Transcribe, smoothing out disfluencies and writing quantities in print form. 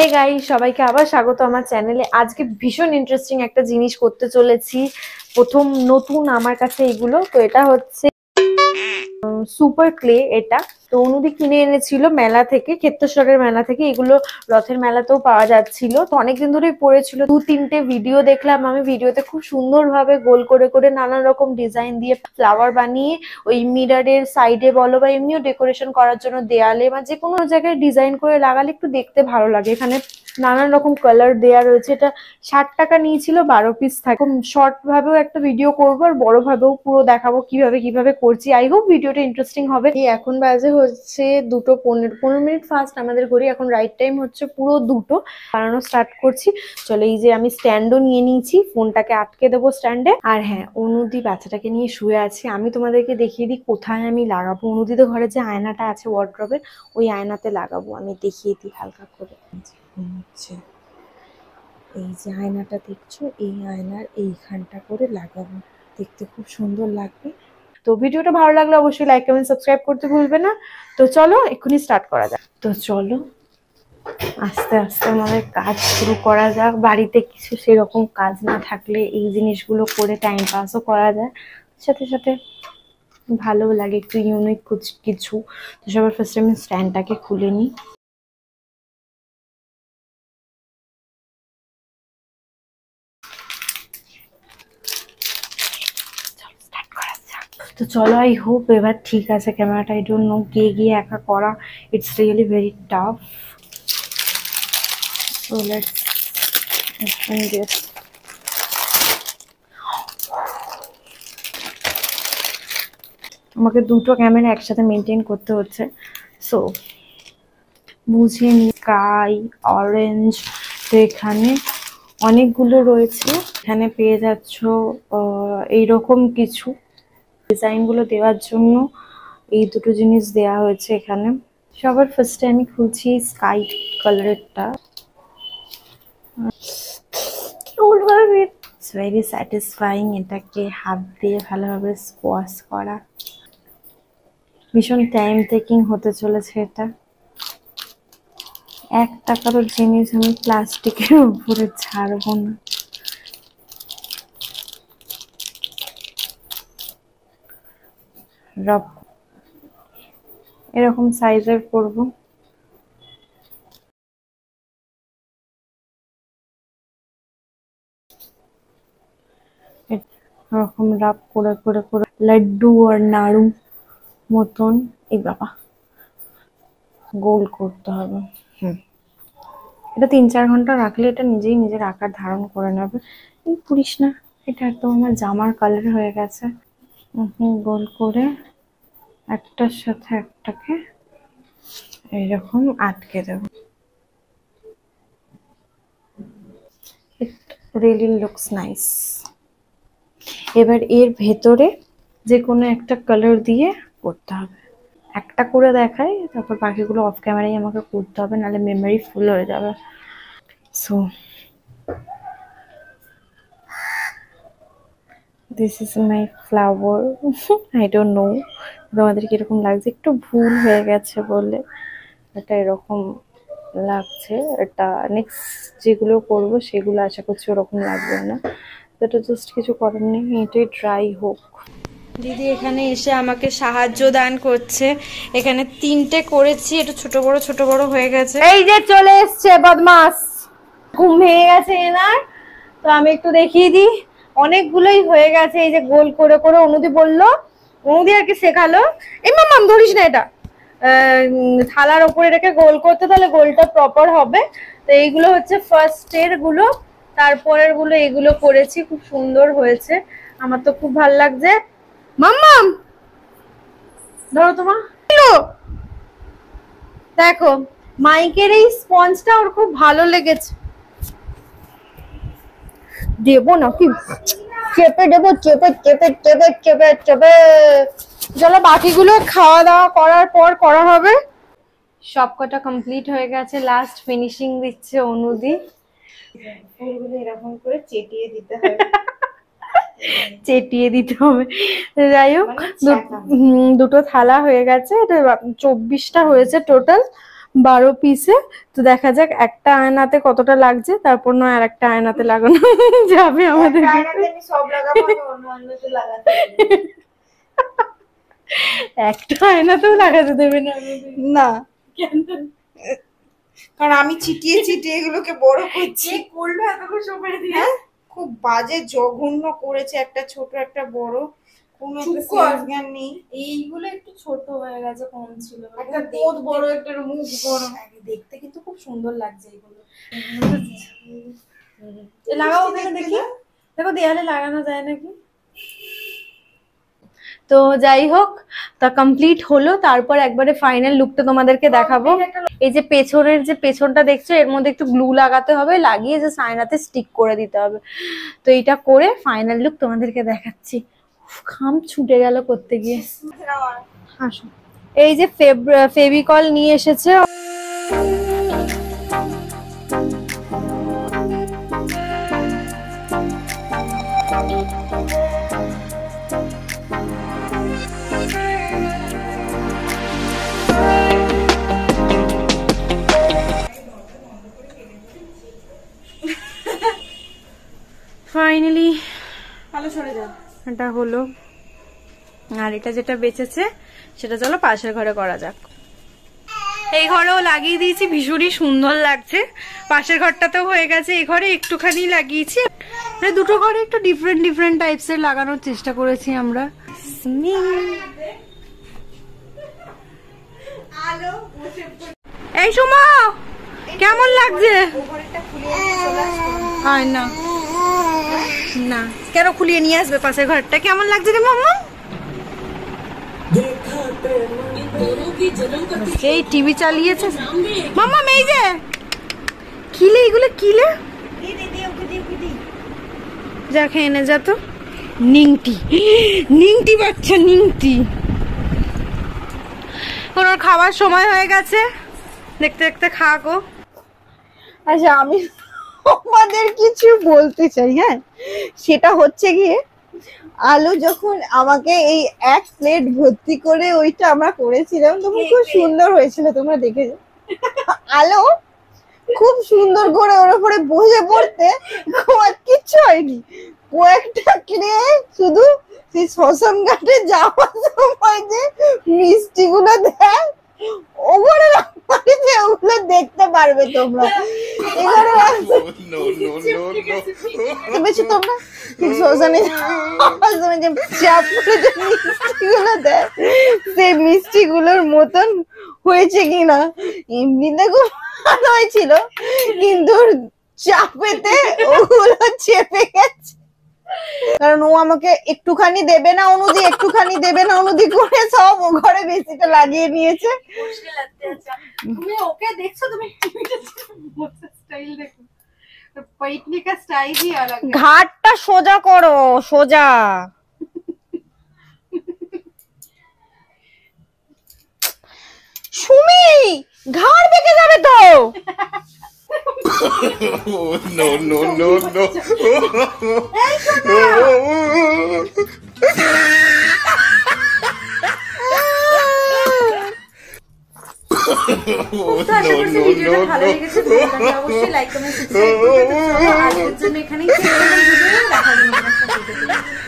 Hey guys, সবাইকে আবার স্বাগত আমার চ্যানেলে। আজকে ভীষণ ইন্টারেস্টিং একটা জিনিস করতে চলেছি। প্রথম নতুন আমার কাছে এগুলো। তো এটা হচ্ছে সুপার ক্লে। এটা তো অনুদি কিনে এনেছিল মেলা থেকে, ক্ষেত্রেশ্বরের মেলা থেকে। এগুলো রথের মেলাতেও পাওয়া যাচ্ছিল। তো অনেকদিন ধরেই পড়েছিল। 2-3টে ভিডিও দেখলাম আমি। ভিডিওতে খুব সুন্দরভাবে গোল করে করে নানান রকম ডিজাইন দিয়ে ফ্লাওয়ার বানিয়ে ওই মিররের সাইডে বলো বা এমনিও ডেকোরেশন করার জন্য দেয়ালে বা যে কোনো জায়গায় ডিজাইন করে লাগালে একটু দেখতে ভালো লাগে। এখানে নানান রকম কালার দেয়া রয়েছে। এটা 60 টাকা নিয়েছিল, 12 পিস থাকে। শর্ট ভাবেও একটা ভিডিও করবো আর বড় ভাবেও পুরো দেখাবো কিভাবে কিভাবে করছি। আই হোপ ভিডিওটা ইন্টারেস্টিং হবে। এখন বাজে হচ্ছে 2:15, 15 মিনিট ফার্স্ট আমাদের ঘড়ি। এখন রাইট টাইম হচ্ছে পুরো 2টো। বানানো স্টার্ট করছি। চলো, এই যে আমি স্ট্যান্ডও নিয়ে নিয়েছি, ফোনটাকে আটকে দেবো স্ট্যান্ডে। আর হ্যাঁ, অনুদি বাচ্চাটাকে নিয়ে শুয়ে আছে। আমি তোমাদেরকে দেখিয়ে দিই কোথায় আমি লাগাবো। অনুদিদের ঘরে যে আয়নাটা আছে ওয়ার্ড্রবের, ওই আয়নাতে লাগাবো। আমি দেখিয়ে দিই হালকা করে। এই যে আয়নাটা দেখছো, এই আয়নার এইখানটা করে লাগাবো, দেখতে খুব সুন্দর লাগবে। তো ভিডিওটা ভালো লাগলে অবশ্যই লাইক কমেন্ট সাবস্ক্রাইব করতে ভুলবে না। তো চলো এক্ষুনি স্টার্ট করা যাক। তো চলো আস্তে আস্তে আমাদের কাজ শুরু করা যাক। বাড়িতে কিছু সেরকম কাজ না থাকলে এই জিনিসগুলো করে টাইম পাসও করা যায়, সাথে সাথে ভালো লাগে, একটু ইউনিক কিছু। তো সবার ফার্স্টে আমি স্ট্যান্ডটাকে খুলে নিই। তো চলো, আই হোপ এবার ঠিক আছে ক্যামেরাটা। আই ডোন্ট নো, গিয়ে গিয়ে একা করা, it's really very tough. So let's open this. আমাকে দুটো ক্যামেরা একসাথে মেনটেন করতে হচ্ছে। সো বুঝে নি। স্কাই অরেঞ্জ, তো এখানে অনেকগুলো রয়েছে। এখানে পেয়ে যাচ্ছ এইরকম কিছু ডিজাইনগুলো দেওয়ার জন্য এই দুটো জিনিস দেয়া হয়েছে এখানে। সবার ফার্স্টে আমি খুলছি স্কাই কালারেরটা। ইটস ভেরি স্যাটিসফাইং এটাকে হাত দিয়ে ভালোভাবে স্কোয়াশ করা। ভীষণ টাইম টেকিং হতে চলেছে এটা। 1 টাকারও জিনিস আমি প্লাস্টিকের উপরে ছাড়বো না। রব এরকম সাইজের করবো। এরকম রাব করে করে করে লাড্ডু আর নাড়ু মতন এই বাবা গোল করতে হবে। এটা 3-4 ঘন্টা রাখলে এটা নিজেই নিজের আকার ধারণ করে নেবে। পুরিস না, এটা একদম আমার জামার কালার হয়ে গেছে। গোল করে একটার সাথে একটাকে এইরকম আটকে দেব। It really looks nice. এবার এর ভেতরে যে কোনো একটা কালার দিয়ে করতে হবে। একটা করে দেখাই, তারপর বাকিগুলো অফ ক্যামেরায় আমাকে করতে হবে, নাহলে মেমোরি ফুল হয়ে যাবে। So this is my flower. I don't know তোমাদের কিরকম লাগছে। একটু ভুল হয়ে গেছে বলে এটা এরকম লাগছে। এটা নেক্সট যেগুলো করবো সেগুলো আশা করছি ওরকম লাগবে না। এটা জাস্ট কিছু করার নেই, এটাই ট্রাই হোক। দিদি এখানে এসে আমাকে সাহায্য দান করছে। এখানে 3টে করেছি, এটা ছোট বড় হয়ে গেছে। এই যে চলে এসছে বদমাস, ঘুম ভেঙে গেছে এনার। তো আমি একটু দেখিয়ে দিই, অনেকগুলোই হয়ে গেছে। এই যে গোল করে করে অনুদি বললো, অনুদি আর কি শেখালো। এই মাম ধরিস না, এটা থালার উপরে রেখে গোল করতে, তাহলে গোলটা প্রপার হবে। তো এইগুলো হচ্ছে ফার্স্ট এর গুলো, তারপরের গুলো এগুলো করেছি। খুব সুন্দর হয়েছে, আমার তো খুব ভালো লাগছে। মাম্মাম ধরো তোমার। দেখো মাইকের এই স্পঞ্জটা ওর খুব ভালো লেগেছে। দেবো নাকি, চেপে দেবো, চেপে চেপে চেপে চেপে চেপে। চলো বাকিগুলো খাওয়া দাওয়া করার পর করা হবে। সবকটা কমপ্লিট হয়ে গেছে, লাস্ট ফিনিশিং দিচ্ছে অনুদি। ফুলগুলো এরকম করে চেটিয়ে দিতে হবে, চেটিয়ে দিতে হবে। যাই হোক, দুটো থালা হয়ে গেছে। 24টা হয়েছে টোটাল। 12 পিসে। তো দেখা যাক একটা আয়নাতে কতটা লাগছে, তারপর নয় আর একটা আয়নাতে লাগানো যাবে আমাদের। একটা আয়নাতেও লাগাতে দেবে না? না, কারণ আমি ছিটিয়ে ছিটিয়ে এগুলোকে বড় করছি। করলো এতক্ষণ সময় দিয়ে? খুব বাজে জঘন্য করেছে, একটা ছোট একটা বড়, কোনো একটা জ্ঞান নেই। এইগুলো একটু ছোট হয়ে গেছে, কম ছিল। একটা কোদ বড়, একটা মুখ বড়, দেখতে কিন্তু খুব সুন্দর লাগছে এগুলো। লাগাও ওখানে দেখি, দেখো দেয়ালে লাগানো যায় নাকি। তো যাই হোক, তা কমপ্লিট হলো। তারপর একবারে ফাইনাল লুকটা তোমাদেরকে দেখাবো। এই যে পেছনের যে পেছনটা দেখছো, এর মধ্যে একটু গ্লু লাগাতে হবে, লাগিয়ে যে আয়নাতে স্টিক করে দিতে হবে। তো এইটা করে ফাইনাল লুক তোমাদেরকে দেখাচ্ছি। ঘাম ছুটে গেল করতে গিয়ে। আসো, এই যে ফেভিকল নিয়ে এসেছে। ফাইনালি ভালো সরে যাও। এটা হলো, আর এটা যেটা বেঁচেছে সেটা চলো পাশের ঘরে করা যাক। এই ঘরেও লাগিয়ে দিয়েছি, ভীষণই সুন্দর লাগছে। পাশের ঘরটাতেও হয়ে গেছে, এই ঘরে একটুখানি লাগিয়েছি। মানে দুটো ঘরে একটু ডিফারেন্ট ডিফারেন্ট টাইপস এর লাগানোর চেষ্টা করেছি আমরা। এই সুমা, কেমন লাগছে? আয় না না, কেন খুলিয়ে নিয়ে আসবে পাশের ঘরটা? কেমন লাগছে রে মাম্মা? সেই টিভি চালিয়েছে মাম্মা। এই যে কিলে, এগুলো কিলে, যা খেয়ে নে যা। তো নিংটি, নিংটি বাচ্চা, নিংটি। ওর খাবার সময় হয়ে গেছে, দেখতে দেখতে খাগো। আচ্ছা, আমি আমাদের কিছু বলতে চাই। হ্যাঁ, সেটা হচ্ছে গিয়ে আলু যখন আমাকে এই এক প্লেট ভর্তি করে ওইটা আমরা করেছিলাম, তখন খুব সুন্দর হয়েছিল, তোমরা দেখেছো। আলু খুব সুন্দর করে ওর উপরে বসে পড়তে আর কিচ্ছু হয়নি। কয়েকটা খেয়ে শুধু সেই শ্মশান ঘাটে যাওয়ার সময় যে মিষ্টি গুলো দেয় ওগুলো যে ওগুলো দেখতে পারবে তোমরা। এখানে বেশি তোমরা শ্মশানে যাওয়ার সময় যে চাপ করে যে মিষ্টি গুলো দেয়, সেই মিষ্টি গুলোর মতন হয়েছে কিনা। এমনিতে খুব ভালো হয়েছিল, কিন্তু চাপেতে ওগুলো চেপে গেছে। কারণ ও আমাকে একটুখানি দেবে না অনুদি, একটুখানি দেবে না অনুদি করে সব ও ঘরে বেশিটা লাগিয়ে নিয়েছে। তুমি ওকে দেখছো? তুমি স্টাইল দেখো, पैठनी का स्टाइल ही अलग है। ঘাটটা সোজা করো, সোজা। সুমি, ঘাড় বেঁকে যাবে তো। No, no, no, no. ভালো লেগেছে, অবশ্যই লাইক কমেন্ট সাবস্ক্রাইব করবে। তো চলো আজকের জন্য এখানেই শেষ করলাম ভিডিও। দেখা হবে নেক্সট ভিডিওতে।